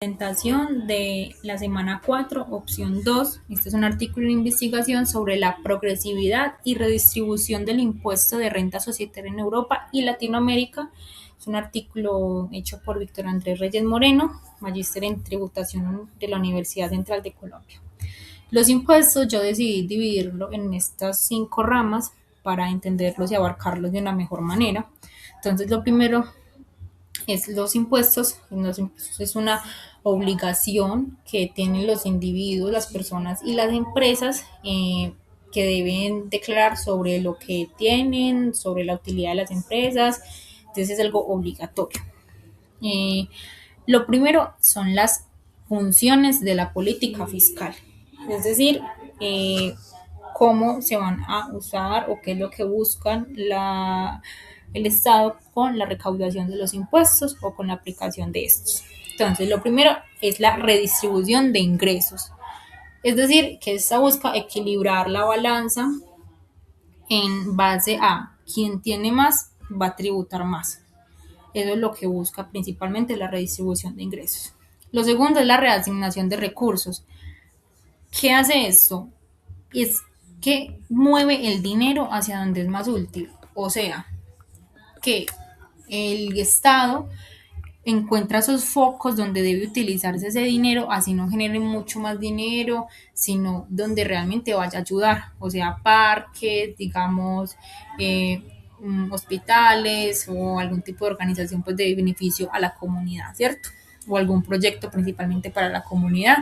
Presentación de la semana 4, opción 2. Este es un artículo de investigación sobre la progresividad y redistribución del impuesto de renta societaria en Europa y Latinoamérica. Es un artículo hecho por Víctor Andrés Reyes Moreno, magíster en tributación de la Universidad Central de Colombia. Los impuestos yo decidí dividirlo en estas 5 ramas para entenderlos y abarcarlos de una mejor manera. Entonces, lo primero es los impuestos. Los impuestos es una obligación que tienen los individuos, las personas y las empresas que deben declarar sobre lo que tienen, sobre la utilidad de las empresas. Entonces es algo obligatorio. Eh, lo primero son las funciones de la política fiscal, es decir, cómo se van a usar o qué es lo que buscan el Estado con la recaudación de los impuestos o con la aplicación de estos. Entonces, lo primero es la redistribución de ingresos, es decir, que esta busca equilibrar la balanza en base a quien tiene más va a tributar más. Eso es lo que busca principalmente la redistribución de ingresos. Lo segundo es la reasignación de recursos. ¿Qué hace esto? Es que mueve el dinero hacia donde es más útil. O sea, que el Estado encuentra esos focos donde debe utilizarse ese dinero, así no genere mucho más dinero, sino donde realmente vaya a ayudar, o sea, parques, digamos, eh, hospitales o algún tipo de organización pues de beneficio a la comunidad, ¿cierto? O algún proyecto principalmente para la comunidad,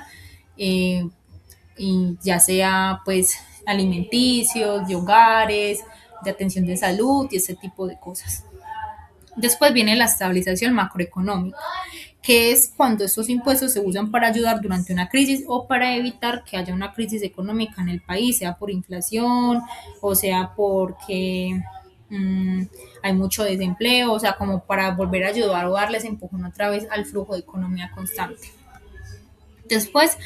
eh, y ya sea pues alimenticios, de hogares, de atención de salud y ese tipo de cosas. Después viene la estabilización macroeconómica, que es cuando estos impuestos se usan para ayudar durante una crisis o para evitar que haya una crisis económica en el país, sea por inflación o sea porque mmm, hay mucho desempleo, o sea, como para volver a ayudar o darles empujón otra vez al flujo de economía constante. Después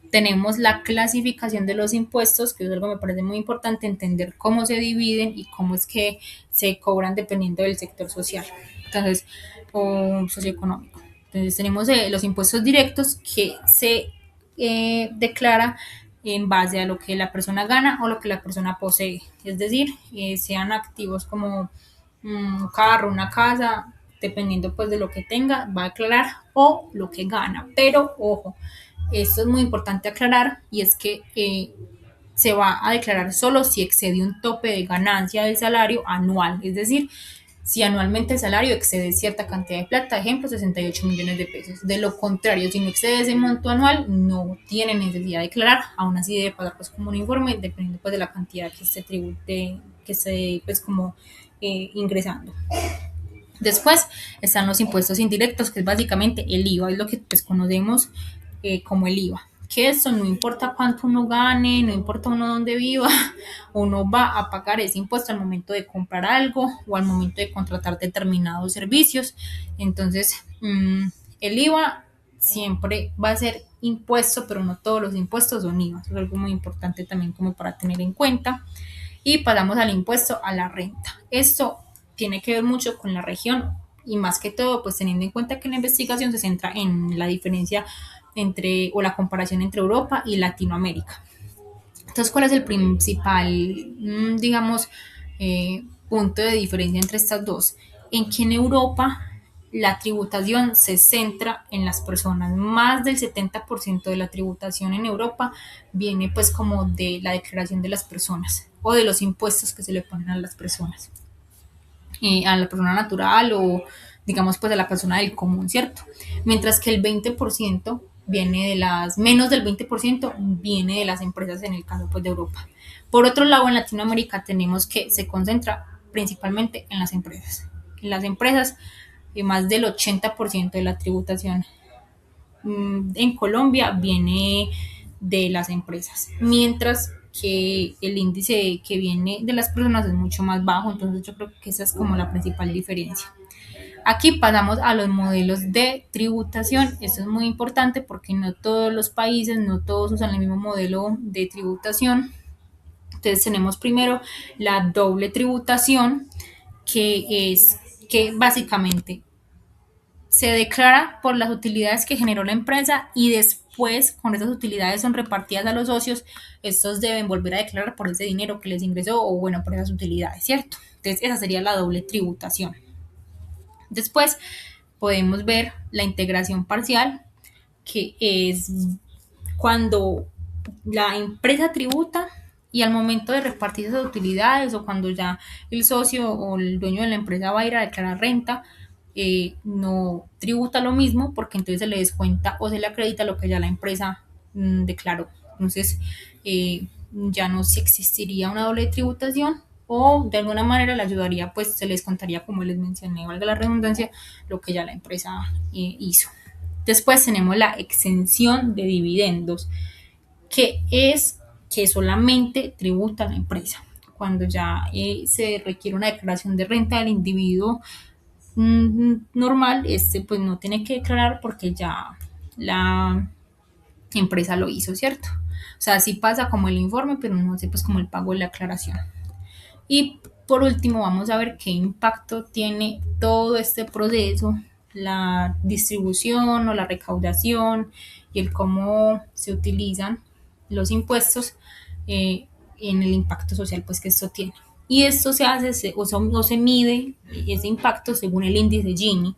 tenemos la clasificación de los impuestos, que es algo que me parece muy importante entender cómo se dividen y cómo es que se cobran dependiendo del sector social. Entonces, o socioeconómico. Entonces tenemos los impuestos directos que se declara en base a lo que la persona gana o lo que la persona posee. Es decir, sean activos como un carro, una casa, dependiendo pues de lo que tenga, va a declarar o lo que gana. Pero ojo, esto es muy importante aclarar y es que se va a declarar solo si excede un tope de ganancia del salario anual, es decir, si anualmente el salario excede cierta cantidad de plata, ejemplo, 68 millones de pesos. De lo contrario, si no excede ese monto anual, no tiene necesidad de declarar, aún así debe pagar pues como un informe, dependiendo pues de la cantidad que se tribute, que se pues como ingresando. Después están los impuestos indirectos, que es básicamente el IVA, es lo que pues conocemos como el IVA. Que eso no importa cuánto uno gane, no importa uno dónde viva, uno va a pagar ese impuesto al momento de comprar algo o al momento de contratar determinados servicios. Entonces, el IVA siempre va a ser impuesto, pero no todos los impuestos son IVA. Eso es algo muy importante también como para tener en cuenta. Y pasamos al impuesto a la renta. Esto tiene que ver mucho con la región y más que todo, pues teniendo en cuenta que la investigación se centra en la diferencia entre o la comparación entre Europa y Latinoamérica. Entonces, ¿cuál es el principal, digamos, punto de diferencia entre estas dos? En que en Europa la tributación se centra en las personas. Más del 70% de la tributación en Europa viene pues como de la declaración de las personas o de los impuestos que se le ponen a las personas, a la persona natural o digamos pues a la persona del común, ¿cierto? Mientras que el 20% viene de las, menos del 20% viene de las empresas en el caso pues de Europa. Por otro lado, en Latinoamérica tenemos que se concentra principalmente en las empresas. En las empresas, más del 80% de la tributación en Colombia viene de las empresas, mientras que el índice que viene de las personas es mucho más bajo, entonces yo creo que esa es como la principal diferencia. Aquí pasamos a los modelos de tributación. Esto es muy importante porque no todos los países, no todos usan el mismo modelo de tributación. Entonces tenemos primero la doble tributación, que es que básicamente Se declara por las utilidades que generó la empresa y después, cuando esas utilidades son repartidas a los socios, estos deben volver a declarar por ese dinero que les ingresó o bueno, por esas utilidades, ¿cierto? Entonces, esa sería la doble tributación. Después podemos ver la integración parcial, que es cuando la empresa tributa y al momento de repartir esas utilidades o cuando ya el socio o el dueño de la empresa va a ir a declarar renta, no tributa lo mismo porque entonces se le descuenta o se le acredita lo que ya la empresa declaró. Entonces, ya no si existiría una doble tributación o de alguna manera le ayudaría, pues se les contaría, como les mencioné, valga la redundancia, lo que ya la empresa hizo. Después tenemos la exención de dividendos, que es que solamente tributa a la empresa. Cuando ya se requiere una declaración de renta del individuo normal, este pues no tiene que declarar porque ya la empresa lo hizo, ¿cierto? O sea, sí pasa como el informe, pero no sé pues como el pago de la aclaración. Y por último, vamos a ver qué impacto tiene todo este proceso, la distribución o la recaudación y el cómo se utilizan los impuestos en el impacto social pues que esto tiene. Y esto se hace o se mide ese impacto según el índice Gini.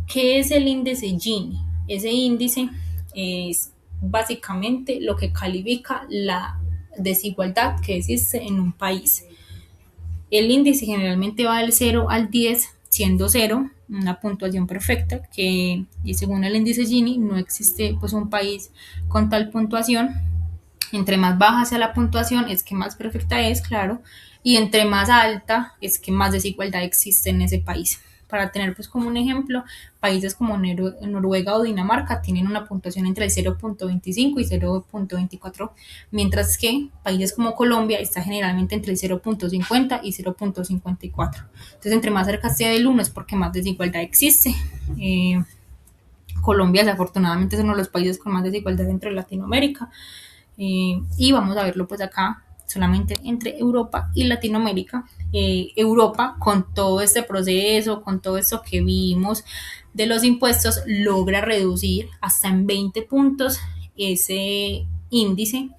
¿Qué es el índice Gini? Ese índice es básicamente lo que califica la desigualdad que existe en un país. El índice generalmente va del 0 al 10, siendo 0 una puntuación perfecta, que y según el índice Gini no existe pues un país con tal puntuación. Entre más baja sea la puntuación es que más perfecta es, claro, y entre más alta es que más desigualdad existe en ese país. Para tener pues como un ejemplo, países como Noruega o Dinamarca tienen una puntuación entre el 0.25 y 0.24, mientras que países como Colombia está generalmente entre el 0.50 y 0.54. Entonces, entre más cerca sea del 1 es porque más desigualdad existe. Colombia, desafortunadamente, es uno de los países con más desigualdad dentro de Latinoamérica. Y vamos a verlo pues acá solamente entre Europa y Latinoamérica. Europa, con todo este proceso, con todo esto que vimos de los impuestos, logra reducir hasta en 20 puntos ese índice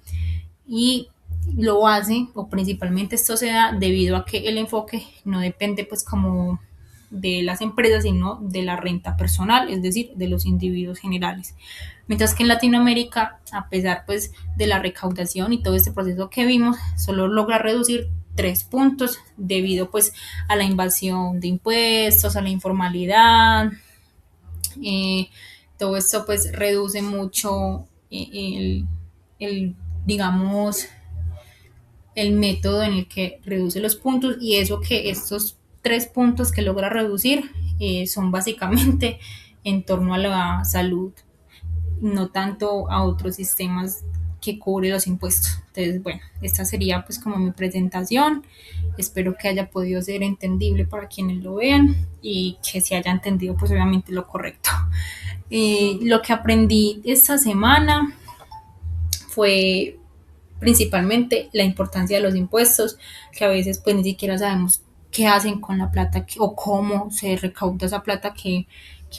y lo hace, o principalmente esto se da debido a que el enfoque no depende pues como de las empresas, sino de la renta personal, es decir, de los individuos generales. Mientras que en Latinoamérica, a pesar pues de la recaudación y todo este proceso que vimos, solo logra reducir 3 puntos debido pues a la invasión de impuestos, a la informalidad. eh, Todo esto pues reduce mucho el digamos, el método en el que reduce los puntos y eso que estos 3 puntos que logra reducir son básicamente en torno a la salud, no tanto a otros sistemas que cubre los impuestos. Entonces, bueno, esta sería pues como mi presentación. Espero que haya podido ser entendible para quienes lo vean y que se haya entendido pues obviamente lo correcto. Lo que aprendí esta semana fue principalmente la importancia de los impuestos, que a veces pues ni siquiera sabemos qué hacen con la plata o cómo se recauda esa plata que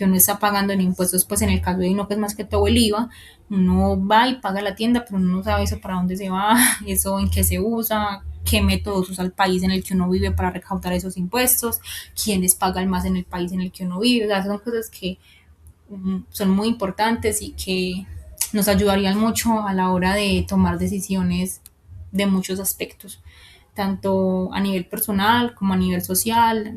uno está pagando en impuestos, pues en el caso de uno que es más que todo el IVA, uno va y paga la tienda, pero uno no sabe eso para dónde se va, eso en qué se usa, qué métodos usa el país en el que uno vive para recaudar esos impuestos, quiénes pagan más en el país en el que uno vive, o sea, son cosas que son muy importantes y que nos ayudarían mucho a la hora de tomar decisiones de muchos aspectos, tanto a nivel personal como a nivel social,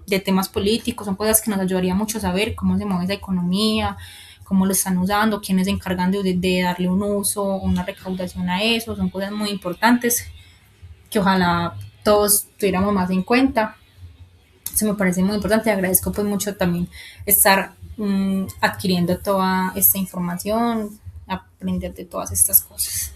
de temas políticos, son cosas que nos ayudaría mucho a saber cómo se mueve esa economía, cómo lo están usando, quiénes se encargan de darle un uso, una recaudación a eso, son cosas muy importantes que ojalá todos tuviéramos más en cuenta. Eso me parece muy importante. Agradezco pues mucho también estar adquiriendo toda esta información, aprender de todas estas cosas.